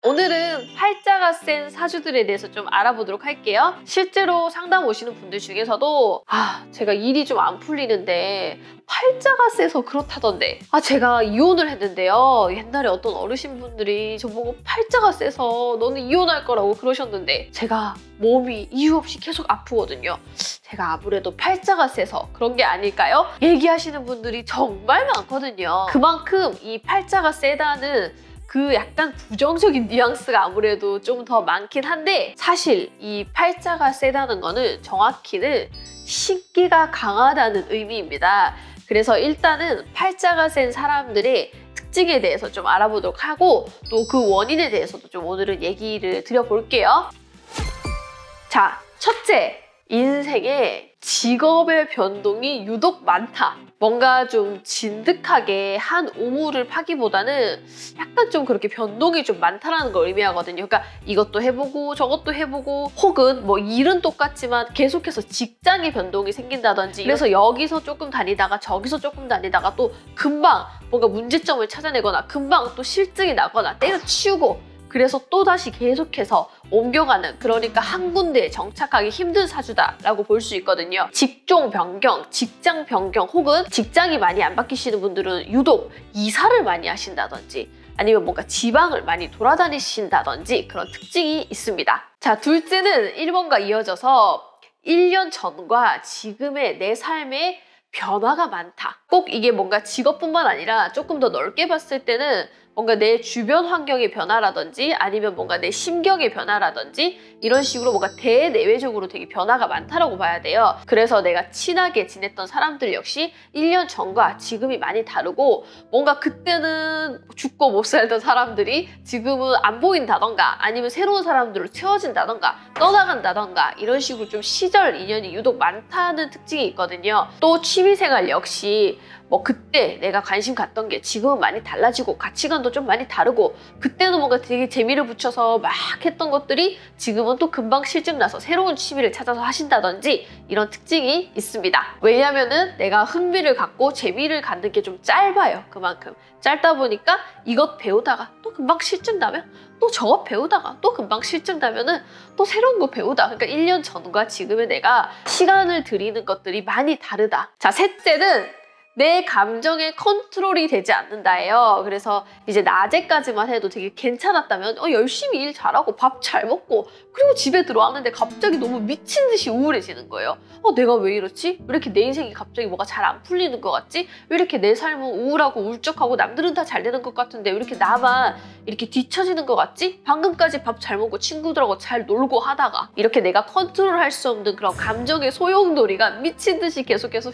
오늘은 팔자가 센 사주들에 대해서 좀 알아보도록 할게요. 실제로 상담 오시는 분들 중에서도 제가 일이 좀 안 풀리는데 팔자가 세서 그렇다던데 제가 이혼을 했는데요. 옛날에 어떤 어르신분들이 저보고 팔자가 세서 너는 이혼할 거라고 그러셨는데 제가 몸이 이유 없이 계속 아프거든요. 제가 아무래도 팔자가 세서 그런 게 아닐까요? 얘기하시는 분들이 정말 많거든요. 그만큼 이 팔자가 세다는 그 약간 부정적인 뉘앙스가 아무래도 좀 더 많긴 한데 사실 이 팔자가 세다는 거는 정확히는 신기가 강하다는 의미입니다. 그래서 일단은 팔자가 센 사람들의 특징에 대해서 좀 알아보도록 하고 또 그 원인에 대해서도 좀 오늘은 얘기를 드려볼게요. 자, 첫째, 인생에 직업의 변동이 유독 많다. 뭔가 좀 진득하게 한 우물을 파기보다는 약간 좀 그렇게 변동이 좀 많다는 걸 의미하거든요. 그러니까 이것도 해보고 저것도 해보고 혹은 뭐 일은 똑같지만 계속해서 직장의 변동이 생긴다든지 그래서 여기서 조금 다니다가 저기서 조금 다니다가 또 금방 뭔가 문제점을 찾아내거나 금방 또 실증이 나거나 때려치우고 그래서 또다시 계속해서 옮겨가는 그러니까 한 군데에 정착하기 힘든 사주다라고 볼 수 있거든요. 직종 변경, 직장 변경 혹은 직장이 많이 안 바뀌시는 분들은 유독 이사를 많이 하신다든지 아니면 뭔가 지방을 많이 돌아다니신다든지 그런 특징이 있습니다. 자, 둘째는 1번과 이어져서 1년 전과 지금의 내 삶에 변화가 많다. 꼭 이게 뭔가 직업뿐만 아니라 조금 더 넓게 봤을 때는 뭔가 내 주변 환경의 변화라든지 아니면 뭔가 내 심경의 변화라든지 이런 식으로 뭔가 대내외적으로 되게 변화가 많다라고 봐야 돼요. 그래서 내가 친하게 지냈던 사람들 역시 1년 전과 지금이 많이 다르고 뭔가 그때는 죽고 못 살던 사람들이 지금은 안 보인다던가 아니면 새로운 사람들로 채워진다던가 떠나간다던가 이런 식으로 좀 시절 인연이 유독 많다는 특징이 있거든요. 또 취미생활 역시 뭐 그때 내가 관심 갖던 게 지금은 많이 달라지고 가치관도 좀 많이 다르고 그때는 뭔가 되게 재미를 붙여서 막 했던 것들이 지금은 또 금방 실증나서 새로운 취미를 찾아서 하신다든지 이런 특징이 있습니다. 왜냐면은 내가 흥미를 갖고 재미를 갖는 게 좀 짧아요. 그만큼 짧다 보니까 이것 배우다가 또 금방 실증나면 또 저것 배우다가 또 금방 실증나면은 또 새로운 거 배우다. 그러니까 1년 전과 지금의 내가 시간을 들이는 것들이 많이 다르다. 자, 셋째는 내 감정에 컨트롤이 되지 않는다예요. 그래서 이제 낮에까지만 해도 되게 괜찮았다면 열심히 일 잘하고 밥 잘 먹고 그리고 집에 들어왔는데 갑자기 너무 미친 듯이 우울해지는 거예요. 내가 왜 이렇지? 왜 이렇게 내 인생이 갑자기 뭐가 잘 안 풀리는 것 같지? 왜 이렇게 내 삶은 우울하고 울적하고 남들은 다 잘 되는 것 같은데 왜 이렇게 나만 이렇게 뒤처지는 것 같지? 방금까지 밥 잘 먹고 친구들하고 잘 놀고 하다가 이렇게 내가 컨트롤할 수 없는 그런 감정의 소용돌이가 미친 듯이 계속해서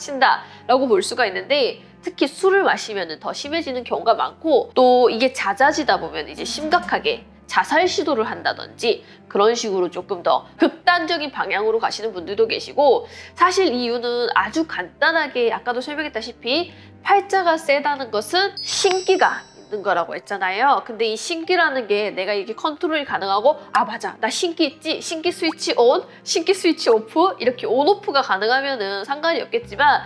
휘몰아친다라고 볼 수가 있는데 특히 술을 마시면 더 심해지는 경우가 많고 또 이게 잦아지다 보면 이제 심각하게 자살 시도를 한다든지 그런 식으로 조금 더 극단적인 방향으로 가시는 분들도 계시고 사실 이유는 아주 간단하게 아까도 설명했다시피 팔자가 세다는 것은 신기가 있는 거라고 했잖아요. 근데 이 신기라는 게 내가 이렇게 컨트롤이 가능하고 맞아 나 신기 있지? 신기 스위치 온, 신기 스위치 오프 이렇게 온오프가 가능하면은 상관이 없겠지만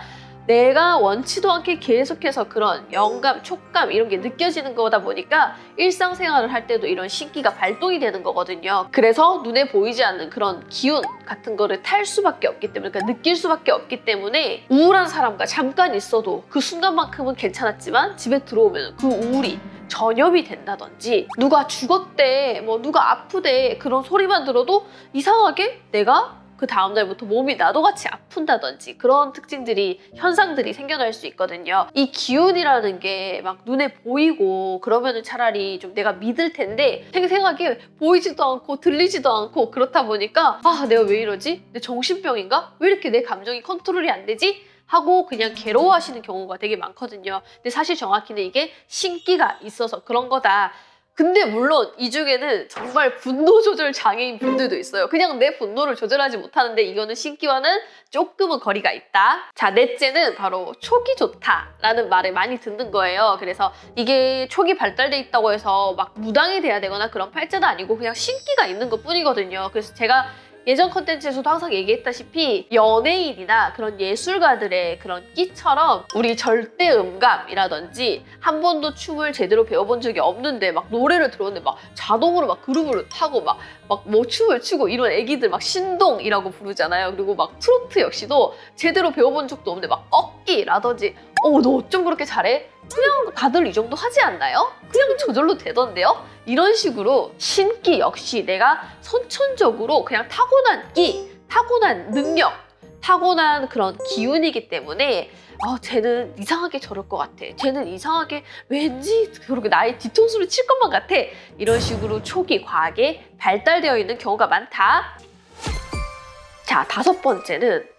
내가 원치도 않게 계속해서 그런 영감, 촉감 이런 게 느껴지는 거다 보니까 일상생활을 할 때도 이런 신기가 발동이 되는 거거든요. 그래서 눈에 보이지 않는 그런 기운 같은 거를 탈 수밖에 없기 때문에 그러니까 느낄 수밖에 없기 때문에 우울한 사람과 잠깐 있어도 그 순간만큼은 괜찮았지만 집에 들어오면 그 우울이 전염이 된다든지 누가 죽었대, 뭐 누가 아프대 그런 소리만 들어도 이상하게 내가 그 다음날부터 몸이 나도 같이 아픈다든지 그런 특징들이 현상들이 생겨날 수 있거든요. 이 기운이라는 게 막 눈에 보이고 그러면은 차라리 좀 내가 믿을 텐데 생생하게 보이지도 않고 들리지도 않고 그렇다 보니까 내가 왜 이러지? 내 정신병인가? 왜 이렇게 내 감정이 컨트롤이 안 되지? 하고 그냥 괴로워하시는 경우가 되게 많거든요. 근데 사실 정확히는 이게 신기가 있어서 그런 거다. 근데 물론 이 중에는 정말 분노 조절 장애인 분들도 있어요. 그냥 내 분노를 조절하지 못하는데 이거는 신기와는 조금은 거리가 있다. 자, 넷째는 바로 촉이 좋다라는 말을 많이 듣는 거예요. 그래서 이게 촉이 발달돼 있다고 해서 막 무당이 돼야 되거나 그런 팔자도 아니고 그냥 신기가 있는 것 뿐이거든요. 그래서 제가 예전 컨텐츠에서도 항상 얘기했다시피 연예인이나 그런 예술가들의 그런 끼처럼 우리 절대 음감이라든지 한 번도 춤을 제대로 배워본 적이 없는데 막 노래를 들었는데 막 자동으로 막 그루브를 타고 막 뭐 춤을 추고 이런 애기들 막 신동이라고 부르잖아요. 그리고 막 트로트 역시도 제대로 배워본 적도 없는데 막 꺾기라든지 너 어쩜 그렇게 잘해? 그냥 다들 이 정도 하지 않나요? 그냥 저절로 되던데요? 이런 식으로 신기 역시 내가 선천적으로 그냥 타고난 끼, 타고난 능력, 타고난 그런 기운이기 때문에 쟤는 이상하게 저럴 것 같아. 쟤는 이상하게 왠지 그렇게 나의 뒤통수를 칠 것만 같아. 이런 식으로 촉이 과하게 발달되어 있는 경우가 많다. 자, 5번째는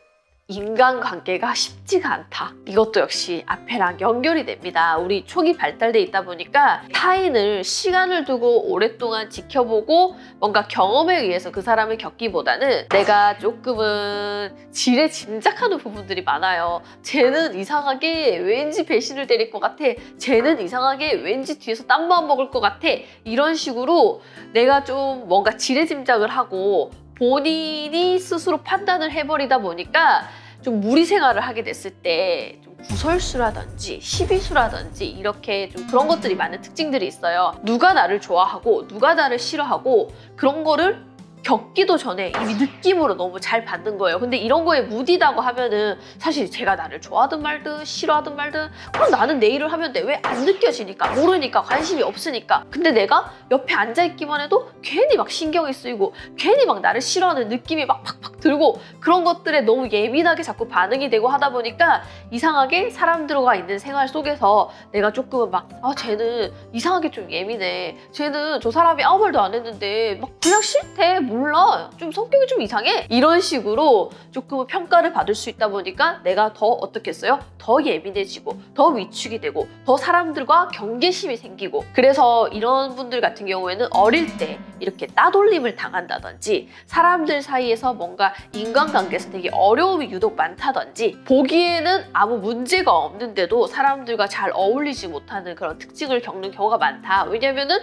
인간관계가 쉽지가 않다. 이것도 역시 앞에랑 연결이 됩니다. 우리 촉이 발달돼 있다 보니까 타인을 시간을 두고 오랫동안 지켜보고 뭔가 경험에 의해서 그 사람을 겪기보다는 내가 조금은 지레 짐작하는 부분들이 많아요. 쟤는 이상하게 왠지 배신을 때릴 것 같아. 쟤는 이상하게 왠지 뒤에서 땀만 먹을 것 같아. 이런 식으로 내가 좀 뭔가 지레 짐작을 하고 본인이 스스로 판단을 해버리다 보니까 좀 무리 생활을 하게 됐을 때 좀 구설수라든지 시비수라든지 이렇게 좀 그런 것들이 많은 특징들이 있어요. 누가 나를 좋아하고 누가 나를 싫어하고 그런 거를 겪기도 전에 이미 느낌으로 너무 잘 받는 거예요. 근데 이런 거에 무디다고 하면은 사실 제가 나를 좋아하든 말든 싫어하든 말든 그럼 나는 내 일을 하면 돼. 왜 안 느껴지니까 모르니까 관심이 없으니까. 근데 내가 옆에 앉아있기만 해도 괜히 막 신경이 쓰이고 괜히 막 나를 싫어하는 느낌이 막 팍팍 들고 그런 것들에 너무 예민하게 자꾸 반응이 되고 하다 보니까 이상하게 사람들과 있는 생활 속에서 내가 조금은 막 쟤는 이상하게 좀 예민해. 쟤는 저 사람이 아무 말도 안 했는데 막 그냥 싫대. 몰라. 좀 성격이 좀 이상해. 이런 식으로 조금 평가를 받을 수 있다 보니까 내가 더 어떻게 했어요? 더 예민해지고 더 위축이 되고 더 사람들과 경계심이 생기고 그래서 이런 분들 같은 경우에는 어릴 때 이렇게 따돌림을 당한다든지 사람들 사이에서 뭔가 인간관계에서 되게 어려움이 유독 많다든지 보기에는 아무 문제가 없는데도 사람들과 잘 어울리지 못하는 그런 특징을 겪는 경우가 많다. 왜냐면은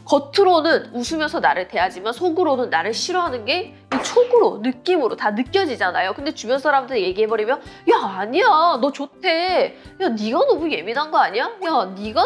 겉으로는 웃으면서 나를 대하지만 속으로는 나를 싫어하는 게 이 촉으로, 느낌으로 다 느껴지잖아요. 근데 주변 사람들 얘기해버리면 야 아니야 너 좋대. 야 네가 너무 예민한 거 아니야? 야 네가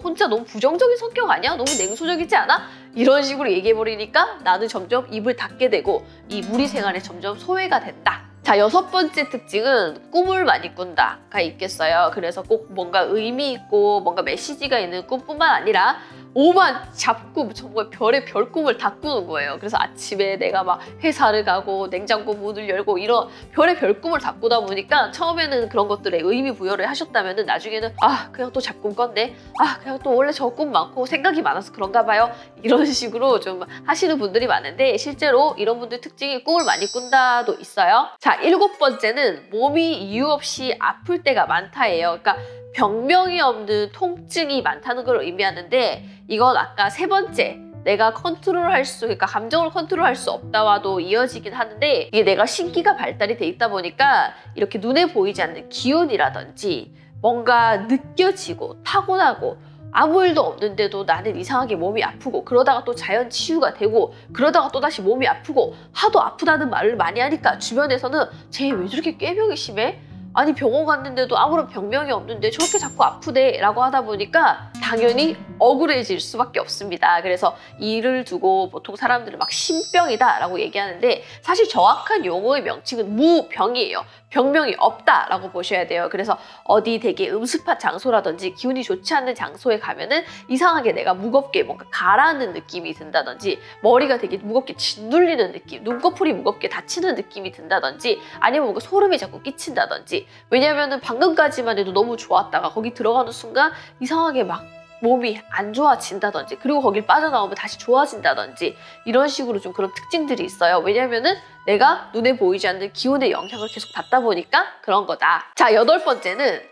혼자 너무 부정적인 성격 아니야? 너무 냉소적이지 않아? 이런 식으로 얘기해버리니까 나는 점점 입을 닫게 되고 이 무리 생활에 점점 소외가 된다. 자, 6번째 특징은 꿈을 많이 꾼다가 있겠어요. 그래서 꼭 뭔가 의미 있고 뭔가 메시지가 있는 꿈뿐만 아니라 오만 잡꿈, 정말 별의 별꿈을 다 꾸는 거예요. 그래서 아침에 내가 막 회사를 가고 냉장고 문을 열고 이런 별의 별꿈을 다 꾸다 보니까 처음에는 그런 것들에 의미 부여를 하셨다면 나중에는 그냥 또 잡꿈 꿨네. 그냥 또 원래 저 꿈 많고 생각이 많아서 그런가 봐요. 이런 식으로 좀 하시는 분들이 많은데 실제로 이런 분들 특징이 꿈을 많이 꾼다도 있어요. 자, 7번째는 몸이 이유 없이 아플 때가 많다예요. 그러니까 병명이 없는 통증이 많다는 걸 의미하는데 이건 아까 3번째 내가 그러니까 감정을 컨트롤할 수 없다와도 이어지긴 하는데 이게 내가 신기가 발달이 돼 있다 보니까 이렇게 눈에 보이지 않는 기운이라든지 뭔가 느껴지고 타고나고 아무 일도 없는데도 나는 이상하게 몸이 아프고 그러다가 또 자연 치유가 되고 그러다가 또 다시 몸이 아프고 하도 아프다는 말을 많이 하니까 주변에서는 쟤 왜 저렇게 꾀병이 심해? 아니 병원 갔는데도 아무런 병명이 없는데 저렇게 자꾸 아프대 라고 하다 보니까 당연히 억울해질 수밖에 없습니다. 그래서 이를 두고 보통 사람들은 막 신병이다 라고 얘기하는데 사실 정확한 용어의 명칭은 무병이에요. 병명이 없다라고 보셔야 돼요. 그래서 어디 되게 음습한 장소라든지 기운이 좋지 않는 장소에 가면은 이상하게 내가 무겁게 뭔가 가라앉는 느낌이 든다든지 머리가 되게 무겁게 짓눌리는 느낌, 눈꺼풀이 무겁게 다치는 느낌이 든다든지 아니면 뭔가 소름이 자꾸 끼친다든지 왜냐면은 방금까지만 해도 너무 좋았다가 거기 들어가는 순간 이상하게 막 몸이 안 좋아진다든지 그리고 거길 빠져나오면 다시 좋아진다든지 이런 식으로 좀 그런 특징들이 있어요. 왜냐면은 내가 눈에 보이지 않는 기운의 영향을 계속 받다 보니까 그런 거다. 자, 8번째는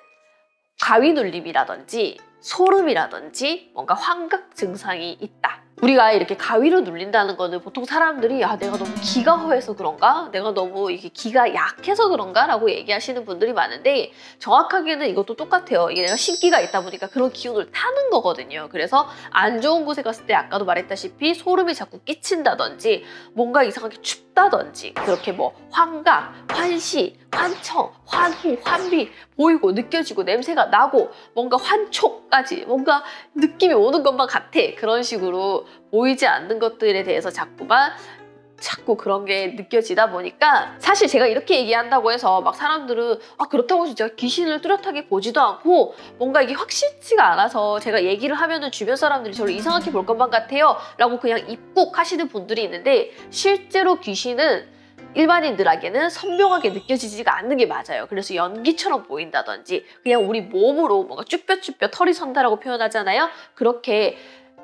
가위 눌림이라든지 소름이라든지 뭔가 환각 증상이 있다. 우리가 이렇게 가위로 눌린다는 거는 보통 사람들이 아 내가 너무 기가 허해서 그런가? 내가 너무 이게 기가 약해서 그런가? 라고 얘기하시는 분들이 많은데 정확하게는 이것도 똑같아요. 이게 내가 신기가 있다 보니까 그런 기운을 타는 거거든요. 그래서 안 좋은 곳에 갔을 때 아까도 말했다시피 소름이 자꾸 끼친다든지 뭔가 이상하게 춥다든지 그렇게 뭐 환각, 환시, 환청, 환후, 환비 보이고 느껴지고 냄새가 나고 뭔가 환촉까지 뭔가 느낌이 오는 것만 같아. 그런 식으로 보이지 않는 것들에 대해서 자꾸 그런 게 느껴지다 보니까 사실 제가 이렇게 얘기한다고 해서 막 사람들은 아 그렇다고 진짜 귀신을 뚜렷하게 보지도 않고 뭔가 이게 확실치가 않아서 제가 얘기를 하면은 주변 사람들이 저를 이상하게 볼 것만 같아요 라고 그냥 입국하시는 분들이 있는데 실제로 귀신은 일반인들에게는 선명하게 느껴지지가 않는 게 맞아요. 그래서 연기처럼 보인다든지 그냥 우리 몸으로 뭔가 쭈뼛쭈뼛 털이 선다라고 표현하잖아요. 그렇게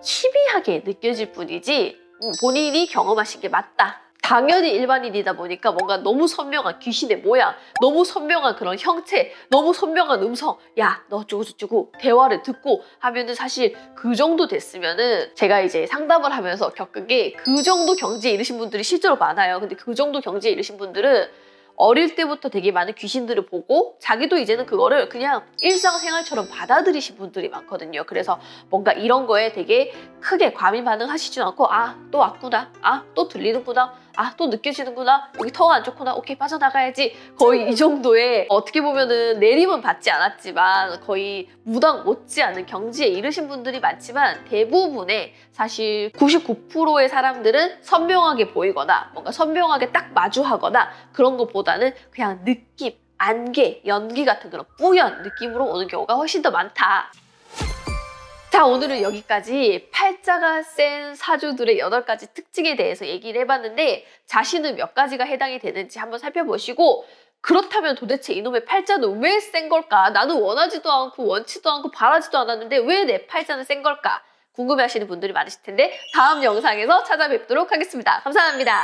희미하게 느껴질 뿐이지 본인이 경험하신 게 맞다. 당연히 일반인이다 보니까 뭔가 너무 선명한 귀신의 모양, 너무 선명한 그런 형체, 너무 선명한 음성 야, 너 어쩌고저쩌고 대화를 듣고 하면은 사실 그 정도 됐으면은 제가 이제 상담을 하면서 겪은 게 그 정도 경지에 이르신 분들이 실제로 많아요. 근데 그 정도 경지에 이르신 분들은 어릴 때부터 되게 많은 귀신들을 보고 자기도 이제는 그거를 그냥 일상생활처럼 받아들이신 분들이 많거든요. 그래서 뭔가 이런 거에 되게 크게 과민 반응하시지 않고 아, 또 왔구나. 아, 또 들리는구나. 아, 또 느껴지는구나. 여기 터가 안 좋구나. 오케이, 빠져나가야지. 거의 이 정도의 어떻게 보면은 내림은 받지 않았지만 거의 무당 못지않은 경지에 이르신 분들이 많지만 대부분의 사실 99%의 사람들은 선명하게 보이거나 뭔가 선명하게 딱 마주하거나 그런 것보다는 그냥 느낌, 안개, 연기 같은 그런 뿌연 느낌으로 오는 경우가 훨씬 더 많다. 자, 오늘은 여기까지 팔자가 센 사주들의 8가지 특징에 대해서 얘기를 해봤는데 자신은 몇 가지가 해당이 되는지 한번 살펴보시고 그렇다면 도대체 이놈의 팔자는 왜 센 걸까? 나는 원하지도 않고 원치도 않고 바라지도 않았는데 왜 내 팔자는 센 걸까? 궁금해하시는 분들이 많으실 텐데 다음 영상에서 찾아뵙도록 하겠습니다. 감사합니다.